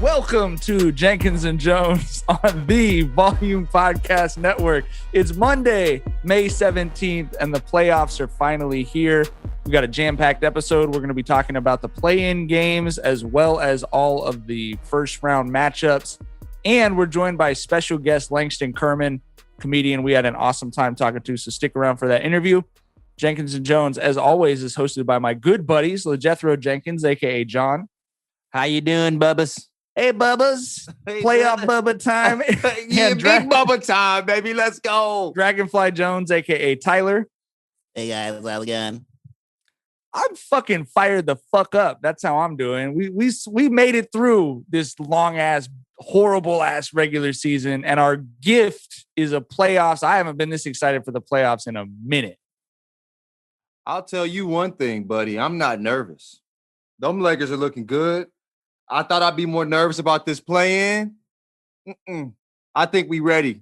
Welcome to Jenkins and Jonez on the Volume Podcast Network. It's Monday, May 17th, and the playoffs are finally here. We got a jam-packed episode. We're going to be talking about the play-in games as well as all of the first-round matchups. And we're joined by special guest Langston Kerman, comedian we had an awesome time talking to, so stick around for that interview. Jenkins and Jonez, as always, is hosted by my good buddies, LeJethro Jenkins, a.k.a. John. How you doing, Bubbas? Hey, Bubbas. Hey, playoff Bubba time. Yeah, big Bubba time, baby. Let's go. Dragonfly Jones, a.k.a. Tyler. Hey, guys. How's it going? I'm fucking fired the fuck up. That's how I'm doing. We made it through this long-ass, horrible-ass regular season, and our gift is a playoffs. I haven't been this excited for the playoffs in a minute. I'll tell you one thing, buddy. I'm not nervous. Them Lakers are looking good. I thought I'd be more nervous about this play-in. I think we ready.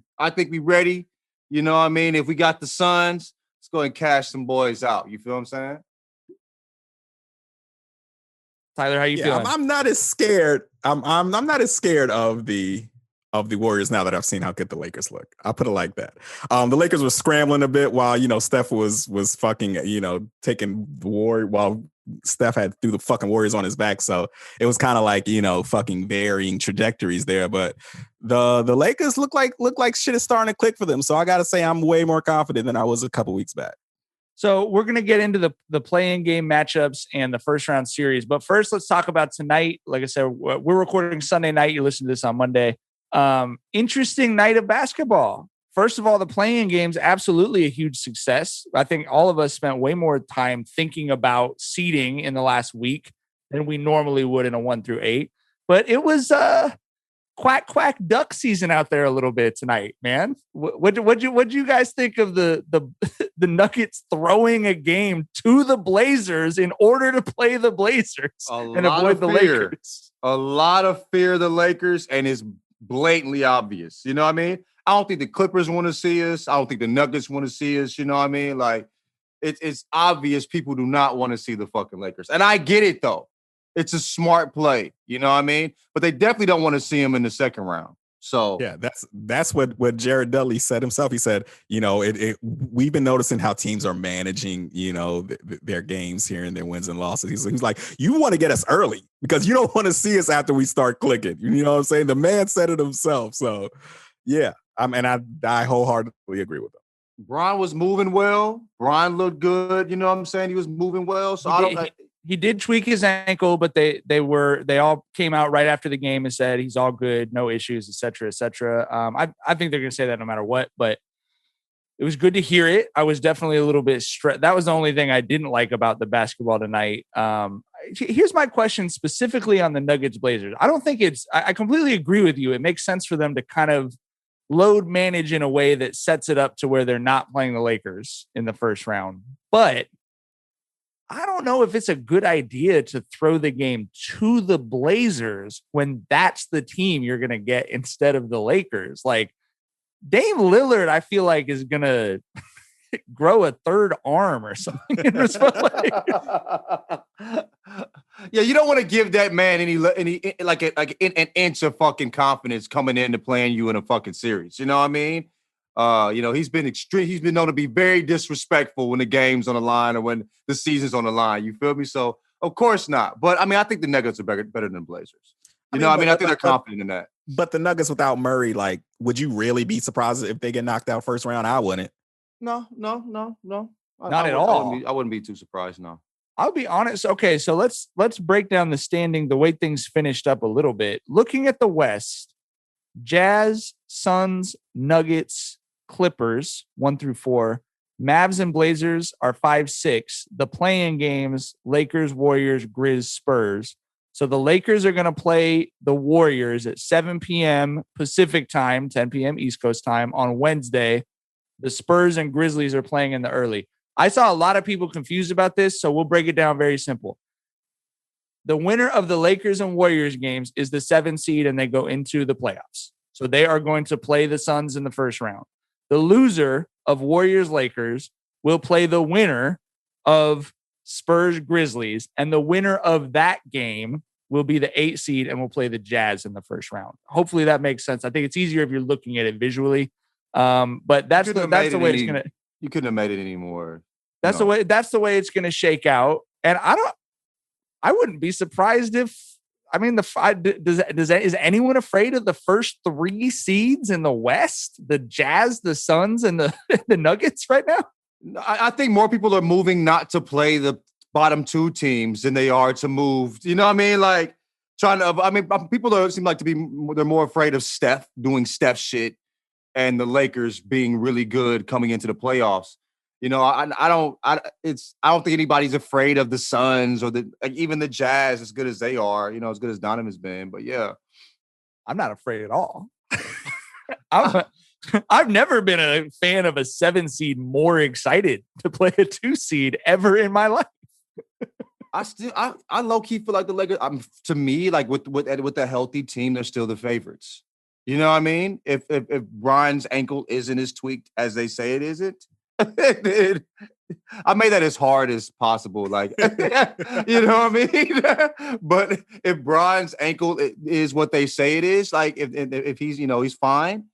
You know what I mean? If we got the Suns, let's go and cash some boys out. You feel what I'm saying? Tyler, how you feeling? I'm not as scared. I'm not as scared of the Warriors now that I've seen how good the Lakers look. I'll put it like that. The Lakers were scrambling a bit while, Steph was fucking, taking the war while Steph had threw the fucking Warriors on his back. So it was kind of like, fucking varying trajectories there. But the Lakers look like shit is starting to click for them. So I got to say I'm way more confident than I was a couple weeks back. So we're going to get into the play-in game matchups and the first round series. But first, let's talk about tonight. Like I said, we're recording Sunday night. You're listening to this on Monday. Interesting night of basketball. First of all, the play-in games, absolutely a huge success. I think all of us spent way more time thinking about seeding in the last week than we normally would in a 1 through 8. But it was quack duck season out there a little bit tonight, man. What'd you guys think of the Nuggets throwing a game to the Blazers in order to play the Blazers and avoid the Lakers? A lot of fear of the Lakers, and it's blatantly obvious. You know what I mean? I don't think the Clippers want to see us. I don't think the Nuggets want to see us. You know what I mean? Like, it's obvious people do not want to see the fucking Lakers. And I get it, though. It's a smart play. You know what I mean? But they definitely don't want to see them in the second round. So yeah, that's what Jared Dudley said himself. He said, we've been noticing how teams are managing, their games here and their wins and losses. He's like, you want to get us early because you don't want to see us after we start clicking. You know what I'm saying? The man said it himself. So yeah, I wholeheartedly agree with him. Bron was moving well. Bron looked good. You know what I'm saying? He was moving well. So he did tweak his ankle, but they all came out right after the game and said he's all good, no issues, et cetera, et cetera. I think they're going to say that no matter what, but it was good to hear it. I was definitely a little bit stressed. That was the only thing I didn't like about the basketball tonight. Here's my question specifically on the Nuggets Blazers. I don't think I completely agree with you. It makes sense for them to kind of load manage in a way that sets it up to where they're not playing the Lakers in the first round. But I don't know if it's a good idea to throw the game to the Blazers when that's the team you're going to get instead of the Lakers. Like, Dame Lillard, I feel like, is going to grow a third arm or something. Yeah, you don't want to give that man any an inch of fucking confidence coming into playing you in a fucking series. You know what I mean? He's been extreme. He's been known to be very disrespectful when the game's on the line or when the season's on the line. You feel me? So of course not. But I mean, I think the Nuggets are better than the Blazers. I think they're confident in that. But the Nuggets without Murray, like, would you really be surprised if they get knocked out first round? I wouldn't. No. Not at all. I wouldn't be too surprised. No. I'll be honest. Okay, so let's break down the standing, the way things finished up a little bit. Looking at the West, Jazz, Suns, Nuggets, Clippers, 1 through 4. Mavs and Blazers are 5, 6. The play-in games, Lakers, Warriors, Grizz, Spurs. So the Lakers are going to play the Warriors at 7 p.m. Pacific time, 10 p.m. East Coast time on Wednesday. The Spurs and Grizzlies are playing in the early. I saw a lot of people confused about this, so we'll break it down very simple. The winner of the Lakers and Warriors games is the 7 seed, and they go into the playoffs. So they are going to play the Suns in the first round. The loser of Warriors-Lakers will play the winner of Spurs-Grizzlies, and the winner of that game will be the 8 seed and will play the Jazz in the first round. Hopefully that makes sense. I think it's easier if you're looking at it visually. But that's the way it's gonna. You couldn't have made it anymore. That's the way it's gonna shake out. And I wouldn't be surprised if. I mean, is anyone afraid of the first 3 seeds in the West? The Jazz, the Suns, and the Nuggets right now. I think more people are moving not to play the bottom 2 teams than they are to move. You know what I mean? Like people seem like they're more afraid of Steph doing Steph shit and the Lakers being really good coming into the playoffs. You know, I don't think anybody's afraid of the Suns or even the Jazz as good as they are, you know, as good as Donovan's been. But yeah, I'm not afraid at all. I've never been a fan of a 7 seed more excited to play a 2 seed ever in my life. I low key feel like the Lakers. To me, like with a healthy team, they're still the favorites. You know what I mean? If Brian's ankle isn't as tweaked as they say it isn't. I made that as hard as possible, like you know what I mean. But if Brian's ankle is what they say it is, like if he's he's fine,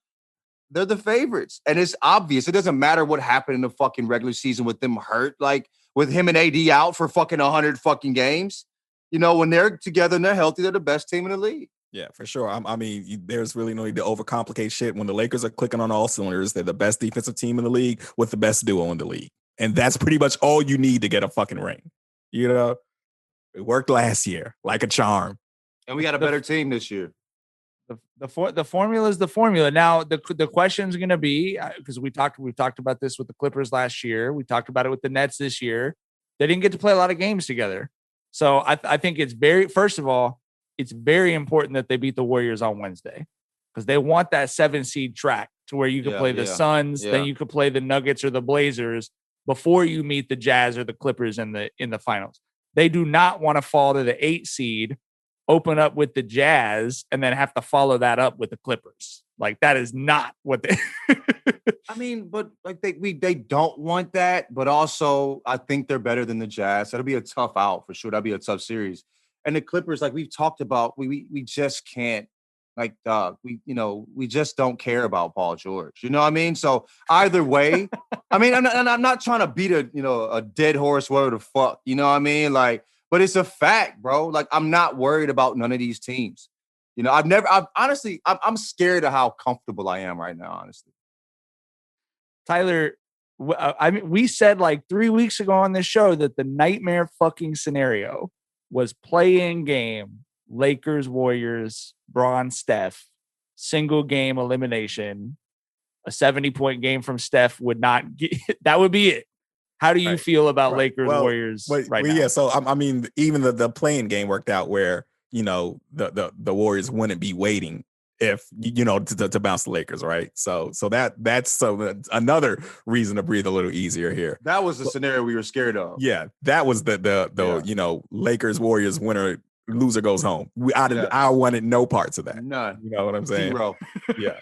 they're the favorites, and it's obvious. It doesn't matter what happened in the fucking regular season with them hurt, like with him and AD out for fucking 100 fucking games. You know, when they're together and they're healthy, they're the best team in the league. Yeah, for sure. I mean, there's really no need to overcomplicate shit. When the Lakers are clicking on all cylinders, they're the best defensive team in the league with the best duo in the league. And that's pretty much all you need to get a fucking ring. You know, it worked last year like a charm. And we got a better team this year. The formula is the formula. Now, the question's going to be, because we talked about this with the Clippers last year. We talked about it with the Nets this year. They didn't get to play a lot of games together. So I think it's first of all, it's very important that they beat the Warriors on Wednesday because they want that 7 seed track to where you can play the Suns, then you could play the Nuggets or the Blazers before you meet the Jazz or the Clippers in the finals. They do not want to fall to the 8 seed, open up with the Jazz, and then have to follow that up with the Clippers. Like that is not what they. I mean, but like they don't want that, but also I think they're better than the Jazz. That'll be a tough out for sure. That'll be a tough series. And the Clippers, like we've talked about, we just can't, like, we just don't care about Paul George. You know what I mean? So either way, I mean, I'm not trying to beat a dead horse, whatever the fuck, you know what I mean? Like, but it's a fact, bro. Like, I'm not worried about none of these teams. You know, I'm scared of how comfortable I am right now, honestly. Tyler, I mean, we said like 3 weeks ago on this show that the nightmare fucking scenario was play-in game, Lakers, Warriors, Bron, Steph, single game elimination, a 70-point game from Steph would not get, that would be it. How do you feel about Lakers, Warriors right now? Yeah, so I mean, even the playing game worked out where, you know, the Warriors wouldn't be waiting if, you know, to bounce the Lakers, right? So that's another reason to breathe a little easier here. That was the scenario we were scared of. Yeah, that was the you know, Lakers Warriors winner loser goes home. I wanted no parts of that. None. You know what I'm saying? 0. Yeah.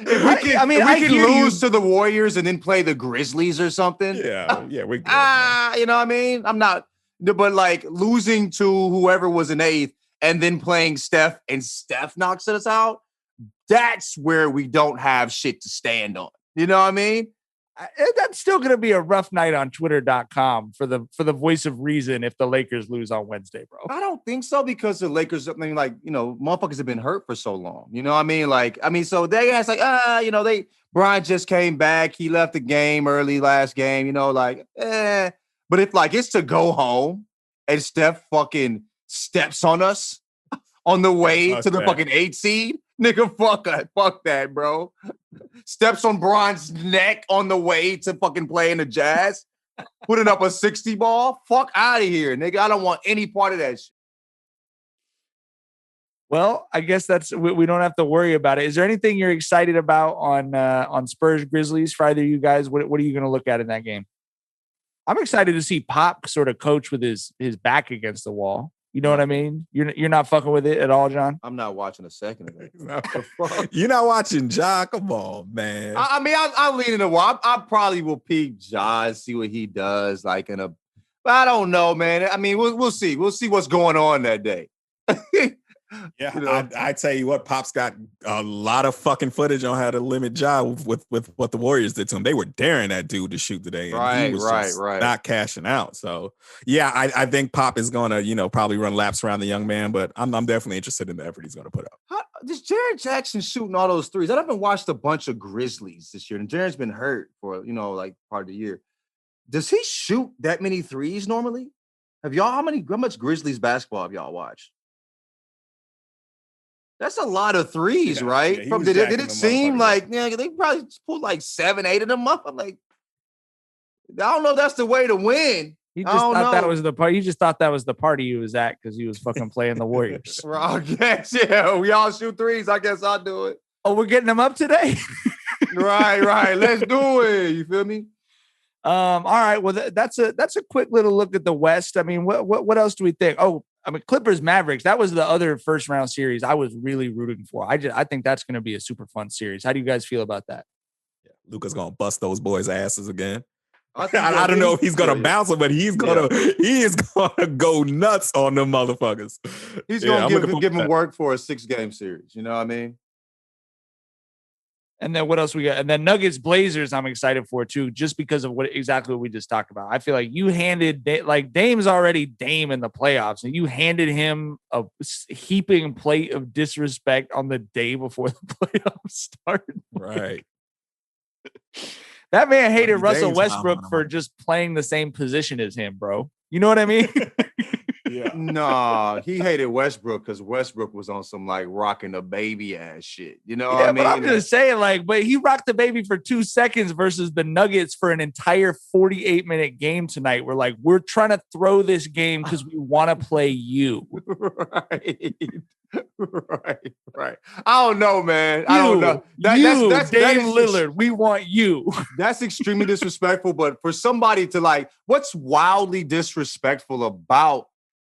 If we can lose to the Warriors and then play the Grizzlies or something. Yeah, we good. You know what I mean? I'm not, but like losing to whoever was an 8th and then playing Steph and Steph knocks us out, that's where we don't have shit to stand on. You know what I mean? That's still going to be a rough night on twitter.com for the voice of reason if the Lakers lose on Wednesday, bro. I don't think so because the Lakers, I mean, like, you know, motherfuckers have been hurt for so long. You know what I mean? Like, I mean, so they ask like, you know, Brian just came back. He left the game early last game, you know, like, But if like it's to go home and Steph fucking steps on us on the way to the fucking 8 seed, nigga, fuck that, bro. Steps on Bron's neck on the way to fucking play in the Jazz, putting up a 60 ball. Fuck out of here, nigga. I don't want any part of that shit. Well, I guess we don't have to worry about it. Is there anything you're excited about on Spurs Grizzlies for either of you guys? What are you going to look at in that game? I'm excited to see Pop sort of coach with his back against the wall. You know what I mean? You're not fucking with it at all, John? I'm not watching a second of it. You're not watching Ja? Come on, man. I mean, I'll lean in a while. I probably will peek Ja and see what he does, like in a But I don't know, man. I mean, we'll see. We'll see what's going on that day. Yeah, You know? I tell you what, Pop's got a lot of fucking footage on how to limit Ja with what the Warriors did to him. They were daring that dude to shoot today, and he was just not cashing out. So yeah, I think Pop is gonna, probably run laps around the young man, but I'm definitely interested in the effort he's gonna put up. This Jaren Jackson shooting all those threes? I haven't watched a bunch of Grizzlies this year, and Jaren's been hurt for like part of the year. Does he shoot that many threes normally? How much Grizzlies basketball have y'all watched? That's a lot of threes, right? Yeah, did it seem like they probably pulled like 7, 8 of them up? I'm like, I don't know if that's the way to win. He just thought that was the party. He just thought that was the party he was at because he was fucking playing the Warriors. I guess, yeah. We all shoot threes. I guess I'll do it. Oh, we're getting them up today? Right. Let's do it. You feel me? All right. Well, that's a quick little look at the West. I mean, what else do we think? Oh, I mean, Clippers Mavericks. That was the other first round series I was really rooting for. I think that's going to be a super fun series. How do you guys feel about that? Yeah, Luka's gonna bust those boys' asses again. I don't know if he's gonna bounce them, but he is gonna go nuts on them motherfuckers. He's gonna give him work for a 6-game series. You know what I mean? And then what else we got? And then Nuggets Blazers, I'm excited for too, just because of exactly what we just talked about. I feel like you handed Dame's already Dame in the playoffs, and you handed him a heaping plate of disrespect on the day before the playoffs started. Right. That man hated Russell Westbrook for just playing the same position as him, bro. You know what I mean? Yeah. Nah, he hated Westbrook because Westbrook was on some like rocking the baby ass shit. You know what I mean? But I'm just saying, but he rocked the baby for 2 seconds versus the Nuggets for an entire 48-minute game tonight. We're trying to throw this game because we want to play you. Right. I don't know, man. I don't know. That's Dame Lillard. We want you. That's extremely disrespectful. But for somebody to what's wildly disrespectful about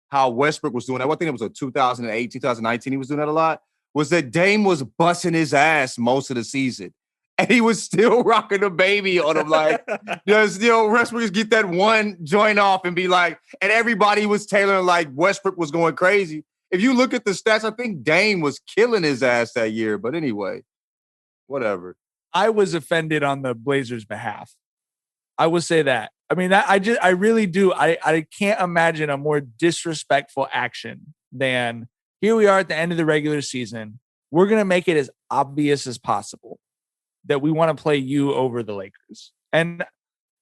how Westbrook was doing that, I think it was a 2008, 2019, he was doing that a lot, was that Dame was busting his ass most of the season. And he was still rocking the baby on him. Westbrook just get that one joint off and be like, and everybody was tailoring like Westbrook was going crazy. If you look at the stats, I think Dame was killing his ass that year. But anyway, whatever. I was offended on the Blazers' behalf. I will say that. I mean, I really do. I can't imagine a more disrespectful action than here we are at the end of the regular season. We're going to make it as obvious as possible that we want to play you over the Lakers. And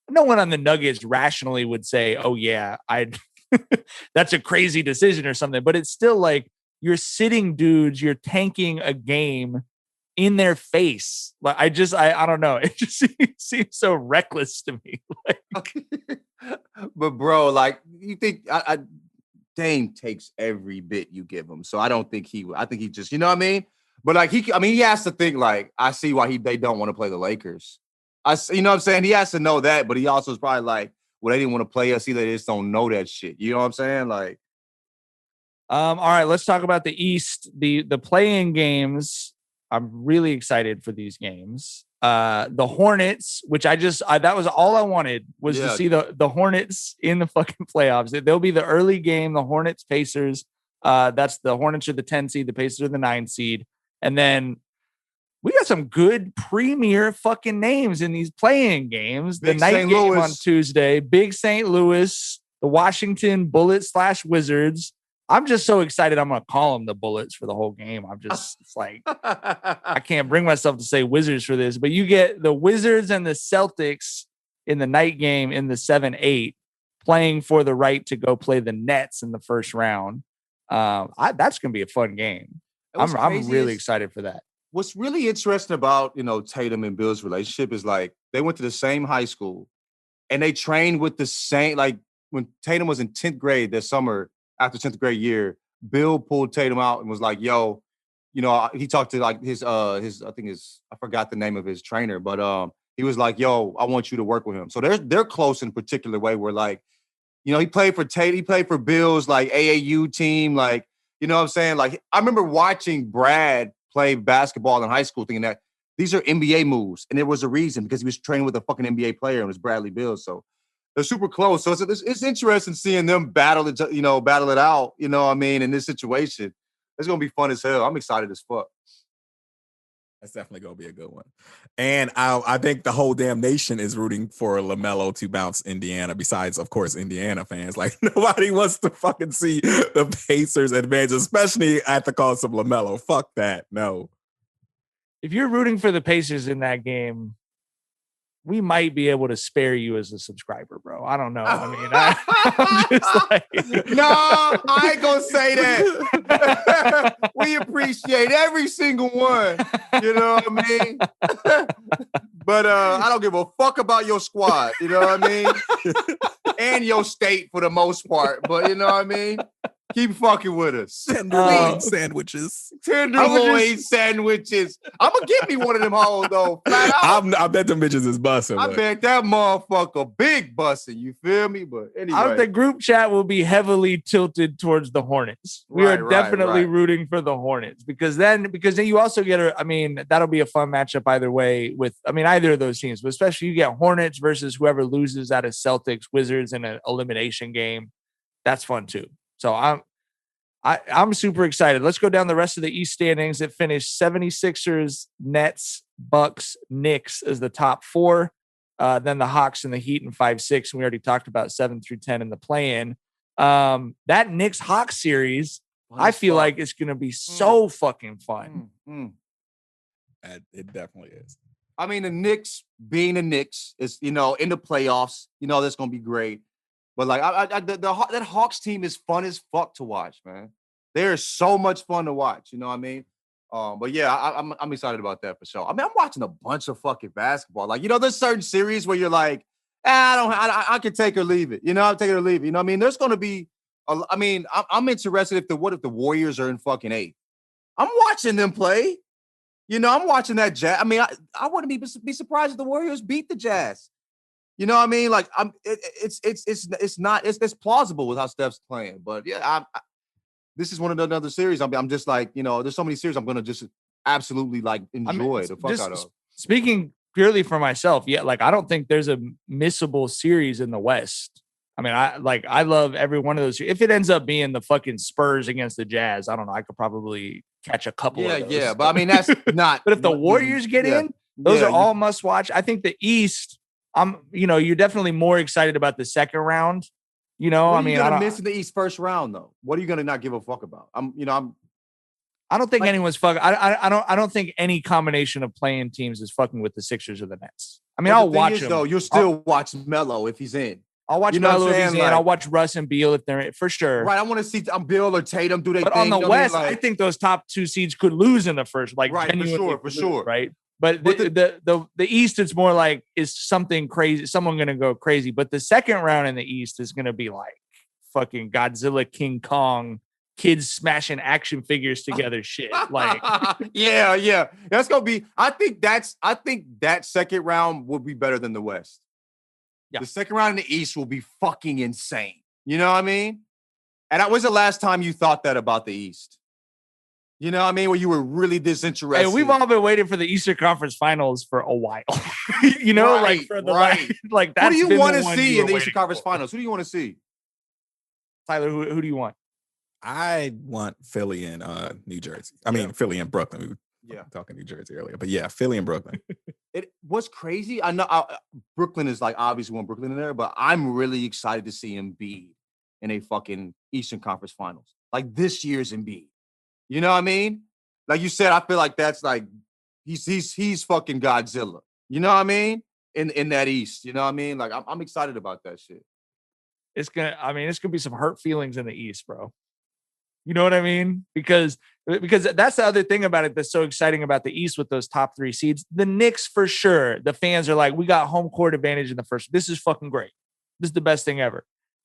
no one on the Nuggets rationally would say, oh, yeah, that's a crazy decision or something. But it's still like you're sitting dudes, you're tanking a game in their face. Like I don't know. It just seems so reckless to me. But bro, you think Dame takes every bit you give him. So I don't think I think he just, you know what I mean? But he has to think I see why they don't want to play the Lakers. You know what I'm saying? He has to know that, but he also is probably like, well, they didn't want to play us either. They just don't know that shit. You know what I'm saying? All right, let's talk about the East. The play-in games. I'm really excited for these games. The Hornets, which that was all I wanted was to see the Hornets in the fucking playoffs. They'll be the early game, the Hornets Pacers. That's the Hornets are the 10 seed, the Pacers are the 9 seed. And then we got some good premier fucking names in these play-in games. The night game on Tuesday, Big St. Louis, the Washington Bullets / Wizards. I'm just so excited. I'm going to call them the Bullets for the whole game. It's like, I can't bring myself to say Wizards for this, but you get the Wizards and the Celtics in the night game in the 7-8 playing for the right to go play the Nets in the first round. That's going to be a fun game. I'm really excited for that. What's really interesting about, Tatum and Bill's relationship is they went to the same high school and they trained with the same, when Tatum was in 10th grade this summer, after 10th grade year, Bill pulled Tatum out and was like, yo, he talked to his I forgot the name of his trainer, but he was like, yo, I want you to work with him. So they're close in a particular way where he played for Tatum, he played for Bill's AAU team. You know what I'm saying? I remember watching Brad play basketball in high school thinking that these are NBA moves. And there was a reason because he was training with a fucking NBA player and it was Bradley Beal. So They're super close. So it's interesting seeing them battle it out, you know what I mean, in this situation. It's going to be fun as hell. I'm excited as fuck. That's definitely going to be a good one. And I think the whole damn nation is rooting for LaMelo to bounce Indiana, besides, of course, Indiana fans. Like, nobody wants to fucking see the Pacers advance, especially at the cost of LaMelo. Fuck that. No. If you're rooting for the Pacers in that game, we might be able to spare you as a subscriber, bro. I don't know. I mean, I'm just like, no, I ain't gonna say that. We appreciate every single one. You know what I mean? But I don't give a fuck about your squad. You know what I mean? And your state for the most part. But you know what I mean? Keep fucking with us. Tenderloin sandwiches. Tenderloin sandwiches. I'm gonna get me one of them hoes though. Flat out. I bet them bitches is busting. I bet that motherfucker big busting. You feel me? But anyway, the group chat will be heavily tilted towards the Hornets. We are definitely rooting for the Hornets because then you also get that'll be a fun matchup either way with either of those teams, but especially you get Hornets versus whoever loses out of Celtics, Wizards in an elimination game. That's fun too. So I'm super excited. Let's go down the rest of the East standings. It finished 76ers, Nets, Bucks, Knicks as the top four. Then the Hawks and the Heat in 5-6. And we already talked about 7 through 10 in the play-in. That Knicks-Hawks series, I feel like it's going to be so fucking fun. It definitely is. I mean, the Knicks being the Knicks is, in the playoffs, that's going to be great. But like that Hawks team is fun as fuck to watch, man. They're so much fun to watch. You know what I mean? But yeah, I'm excited about that for sure. I mean, I'm watching a bunch of fucking basketball. Like, there's certain series where you're like, I can take or leave it. I'll take it or leave it. You know what I mean? There's going to be, I'm interested what if the Warriors are in fucking 8? I'm watching them play. I'm watching that Jazz. I mean, I wouldn't be surprised if the Warriors beat the Jazz. You know what I mean? Like it's plausible with how Steph's playing, but yeah, this is one of the other series. I'm just like, there's so many series I'm gonna just absolutely like enjoy the fuck out of. Speaking purely for myself, yeah, like I don't think there's a missable series in the West. I mean, I love every one of those. If it ends up being the fucking Spurs against the Jazz, I don't know. I could probably catch a couple of those. Yeah, but I mean that's not. But if the Warriors get in, those are all must watch. I think the East. You're definitely more excited about the second round. What are you gonna miss in the East first round though? What are you gonna not give a fuck about? I don't think anyone's fucking. I don't think any combination of playing teams is fucking with the Sixers or the Nets. I mean, I'll watch them. Though you'll still watch Melo if he's in. I'll watch Melo if he's in. I'll watch Russ and Beal if they're in for sure. Right. I want to see Beal or Tatum do their thing. But on the West, I think those top two seeds could lose in the first. Like right, for sure. Right. But the East, it's more like, is something crazy, someone going to go crazy. But the second round in the East is going to be like fucking Godzilla, King Kong, kids smashing action figures together shit. Like, yeah. That's going to be, I think that second round will be better than the West. Yeah. The second round in the East will be fucking insane. You know what I mean? And when's the last time you thought that about the East? You know what I mean? Where you were really disinterested. Hey, we've all been waiting for the Eastern Conference Finals for a while. Like for the like that's who do you want to see in the Eastern Conference Finals? Who do you want to see? Tyler, who do you want? I want Philly and New Jersey. I mean, Philly and Brooklyn. We were talking New Jersey earlier, but yeah, Philly and Brooklyn. What's crazy? I know Brooklyn is like obviously one Brooklyn in there, but I'm really excited to see Embiid in a fucking Eastern Conference Finals. Like this year's Embiid. You know what I mean? Like you said, I feel like that's like he's fucking Godzilla. You know what I mean? In that East, you know what I mean? Like I'm excited about that shit. It's gonna be some hurt feelings in the East, bro. You know what I mean? Because that's the other thing about it that's so exciting about the East with those top 3 seeds. The Knicks, for sure, the fans are like, we got home court advantage in the first. This is fucking great. This is the best thing ever.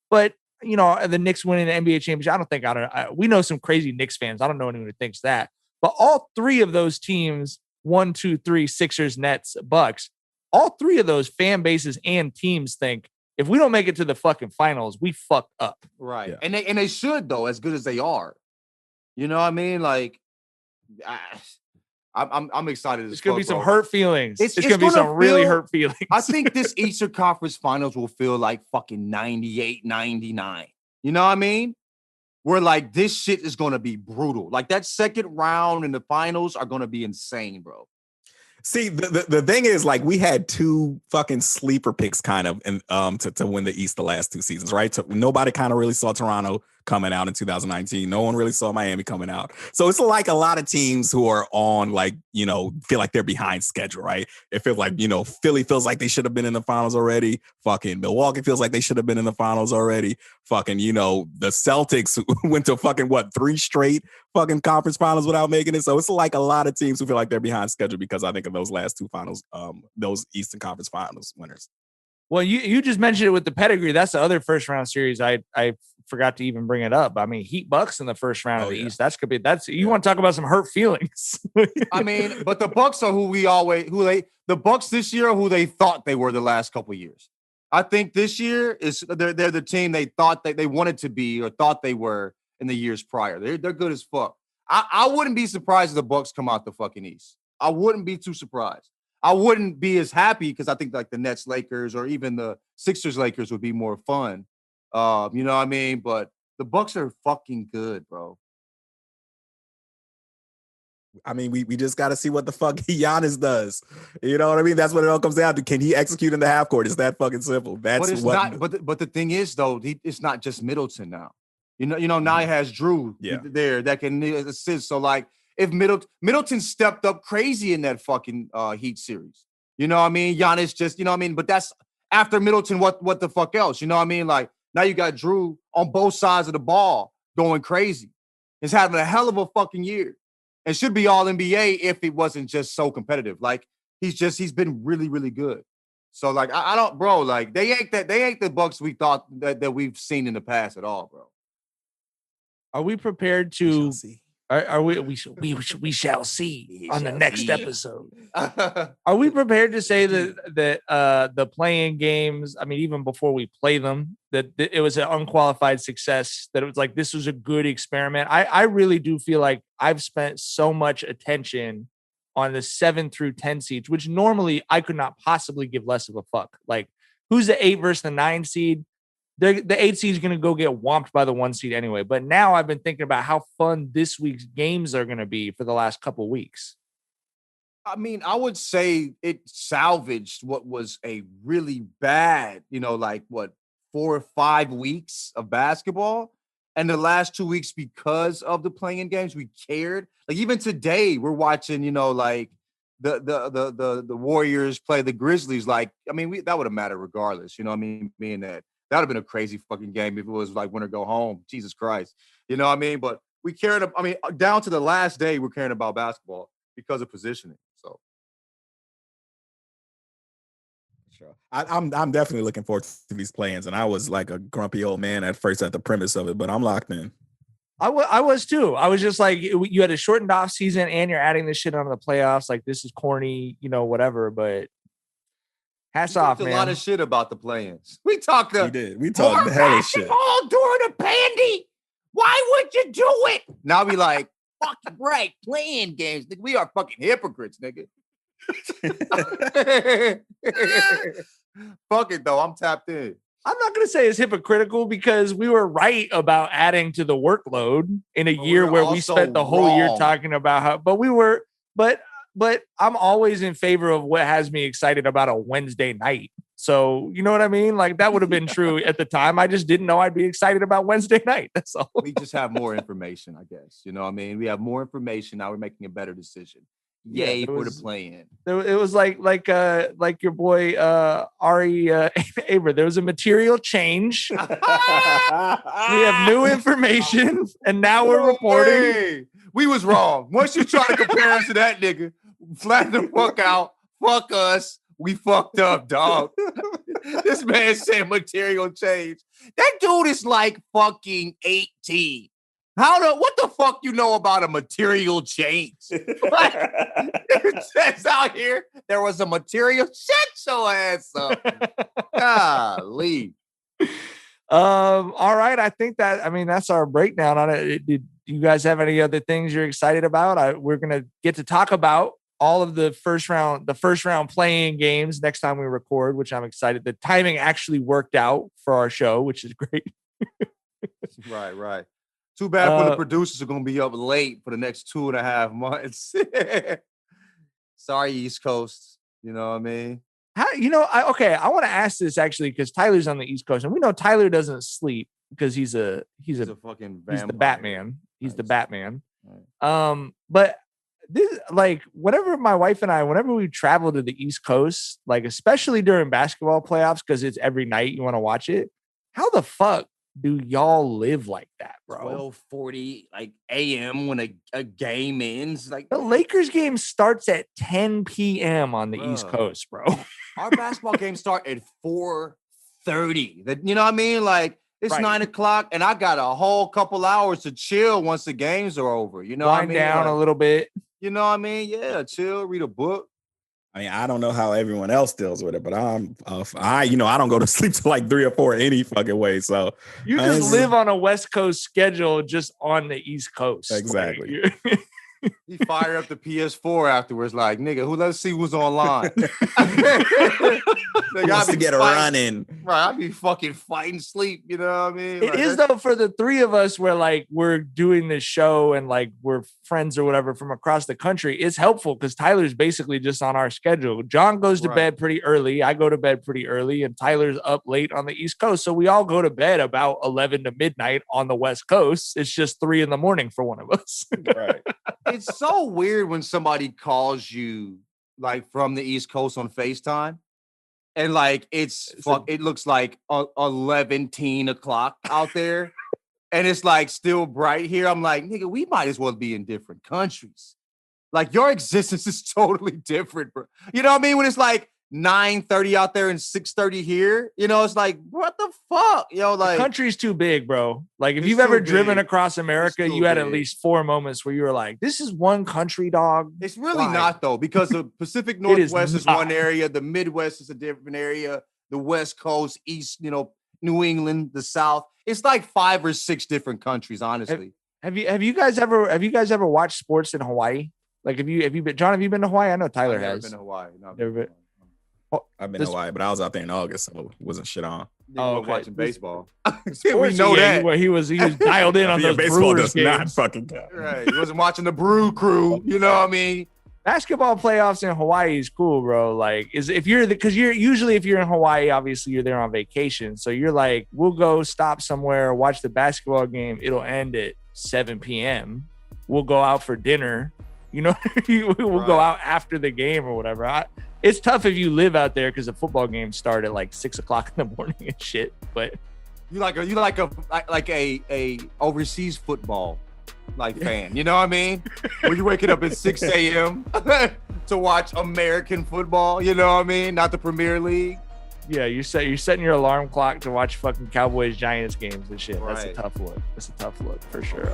But the Knicks winning the NBA championship. We know some crazy Knicks fans. I don't know anyone who thinks that. But all 3 of those teams, 1, 2, 3, Sixers, Nets, Bucks, all 3 of those fan bases and teams think if we don't make it to the fucking finals, we fucked up. Right. Yeah. And they should though, as good as they are. You know what I mean? Like I'm excited. It's gonna be some hurt feelings. It's gonna be gonna some really hurt feelings. I think this Eastern Conference Finals will feel like fucking 98, 99. You know what I mean? Where like this shit is gonna be brutal. Like that second round and the finals are gonna be insane, bro. See, the thing is, like, we had two fucking sleeper picks kind of to win the East the last two seasons, right? So nobody kind of really saw Toronto coming out in 2019. No one really saw Miami coming out. So it's like a lot of teams who are on, like, you know, feel like they're behind schedule, right? It feels like, you know, Philly feels like they should have been in the finals already. Fucking Milwaukee feels like they should have been in the finals already. Fucking, you know, the Celtics went to fucking, 3 straight fucking conference finals without making it. So it's like a lot of teams who feel like they're behind schedule because I think of those last two finals, those Eastern Conference Finals winners. Well, you just mentioned it with the pedigree. That's the other first round series. I forgot to even bring it up. I mean, Heat Bucks in the first round of the East. You want to talk about some hurt feelings. I mean, but the Bucks are the Bucks this year are who they thought they were the last couple of years. I think this year they're the team they thought that they wanted to be or thought they were in the years prior. They're good as fuck. I wouldn't be surprised if the Bucks come out the fucking East. I wouldn't be too surprised. I wouldn't be as happy because I think like the Nets, Lakers, or even the Sixers, Lakers would be more fun. You know what I mean? But the Bucks are fucking good, bro. I mean, we just got to see what the fuck Giannis does. You know what I mean? That's what it all comes down to. Can he execute in the half court? It's that fucking simple. That's not. But the thing is, though, it's not just Middleton now. You know, now he has Drew there that can assist. So like, if Middleton stepped up crazy in that fucking Heat series, you know what I mean? Giannis just, you know what I mean? But that's after Middleton. What the fuck else? You know what I mean? Like now you got Drew on both sides of the ball going crazy. He's having a hell of a fucking year. And should be all NBA if it wasn't just so competitive. Like he's been really, really good. So like I don't, bro, like they ain't the Bucks we thought that we've seen in the past at all, bro. Are we prepared to are we shall see on the next episode? Are we prepared to say that the playing games, I mean, even before we play them, that it was an unqualified success, that it was like this was a good experiment? I really do feel like I've spent so much attention on the 7 through 10 seeds, which normally I could not possibly give less of a fuck. Like, who's the 8 versus the 9 seed? The 8 seed is going to go get whomped by the 1 seed anyway. But now I've been thinking about how fun this week's games are going to be for the last couple of weeks. I mean, I would say it salvaged what was a really bad, 4 or 5 weeks of basketball. And the last 2 weeks, because of the playing games, we cared. Like even today, we're watching, the Warriors play the Grizzlies. Like, I mean, that would have mattered regardless. You know what I mean? Being that would have been a crazy fucking game if it was like win or go home. Jesus Christ. You know what I mean? But we cared. I mean, down to the last day, we're caring about basketball because of positioning. So. Sure. I'm definitely looking forward to these plans. And I was like a grumpy old man at first at the premise of it, but I'm locked in. I was too. I was just like, you had a shortened off season and you're adding this shit onto the playoffs. Like, this is corny, whatever, but hats off, man. A lot of shit about the plans. We talked the hell of shit. All during a pandy. Why would you do it? Now we like, fucking right, playing games. We are fucking hypocrites, nigga. Fuck it though, I'm tapped in. I'm not gonna say it's hypocritical because we were right about adding to the workload in a year where we spent the whole year talking about how, but I'm always in favor of what has me excited about a Wednesday night. So you know what I mean? Like that would have been true at the time. I just didn't know I'd be excited about Wednesday night. That's all. We just have more information, I guess. You know what I mean? We have more information now. We're making a better decision. Yay for the play-in. It was like your boy Ari Aber. There was a material change. We have new information, and now we're reporting. Hey, we was wrong. Once you try to compare us to that nigga, flatten the fuck out. Fuck us. We fucked up, dog. This man said material change. That dude is like fucking 18. What the fuck you know about a material change? It says out here there was a material. Shut your ass up. Golly. All right. I think that's our breakdown on it. do you guys have any other things you're excited about? We're gonna get to talk about all of the first round playing games next time we record, which I'm excited. The timing actually worked out for our show, which is great. Right. Too bad for the producers are going to be up late for the next 2.5 months. Sorry, East Coast. You know what I mean? I want to ask this actually because Tyler's on the East Coast, and we know Tyler doesn't sleep because he's a fucking vampire. He's the Batman. He's the Batman. Right. But this, like, whenever we travel to the East Coast, like especially during basketball playoffs, because it's every night you want to watch it. How the fuck do y'all live like that, bro? 12:40 like a.m. when a game ends. Like the Lakers game starts at 10 p.m. on the East Coast, bro. Our basketball games start at 4:30. You know what I mean? Like it's 9 o'clock, and I got a whole couple hours to chill once the games are over. You know what I mean? Wind down a little bit. You know what I mean? Yeah, chill, read a book. I mean, I don't know how everyone else deals with it, but I don't go to sleep till like 3 or 4 any fucking way. So you just live on a West Coast schedule, just on the East Coast. Exactly. Like, he fired up the PS4 afterwards, like, nigga, let's see who's online. They got to get a run in. Right, I'd be fucking fighting sleep, you know what I mean? It is though for the three of us where like we're doing this show and like we're friends or whatever from across the country. It's helpful because Tyler's basically just on our schedule. John goes to bed pretty early. I go to bed pretty early, and Tyler's up late on the East Coast. So we all go to bed about 11 to midnight on the West Coast. It's just 3 a.m. for one of us. Right. It's so weird when somebody calls you like from the East Coast on FaceTime. And like it looks like 11 o'clock out there, and it's like still bright here. I'm like, nigga, we might as well be in different countries. Like your existence is totally different, bro. You know what I mean? When it's like 9:30 out there and 6:30 here, you know, it's like, what the fuck? Yo, like the country's too big, bro. Like if you've ever driven across America, you had at least 4 moments where you were like, this is one country, dog. It's really not though, because the Pacific Northwest is one area, the Midwest is a different area, the West Coast, East, you know, New England, the South. It's like 5 or 6 different countries, honestly. Have you guys ever watched sports in Hawaii? Like have you been, John, have you been to Hawaii? I know Tyler has. I've been to Hawaii. No, I've been to Hawaii, but I was out there in August, so it wasn't shit on. Watching baseball. We know that. He was dialed in on those baseball Brewers does games. not fucking count. Right. He wasn't watching the Brew Crew. You know what I mean? Basketball playoffs in Hawaii is cool, bro. Like, because you're usually if you're in Hawaii, obviously you're there on vacation. So you're like, we'll go stop somewhere, watch the basketball game. It'll end at 7 p.m. We'll go out for dinner. You know, we'll go out after the game or whatever. It's tough if you live out there because the football games start at like 6 o'clock in the morning and shit. But you like a overseas football like fan. You know what I mean? When you're waking up at 6 a.m. to watch American football. You know what I mean? Not the Premier League. Yeah, you're setting your alarm clock to watch fucking Cowboys Giants games and shit. Right. That's a tough look. For sure.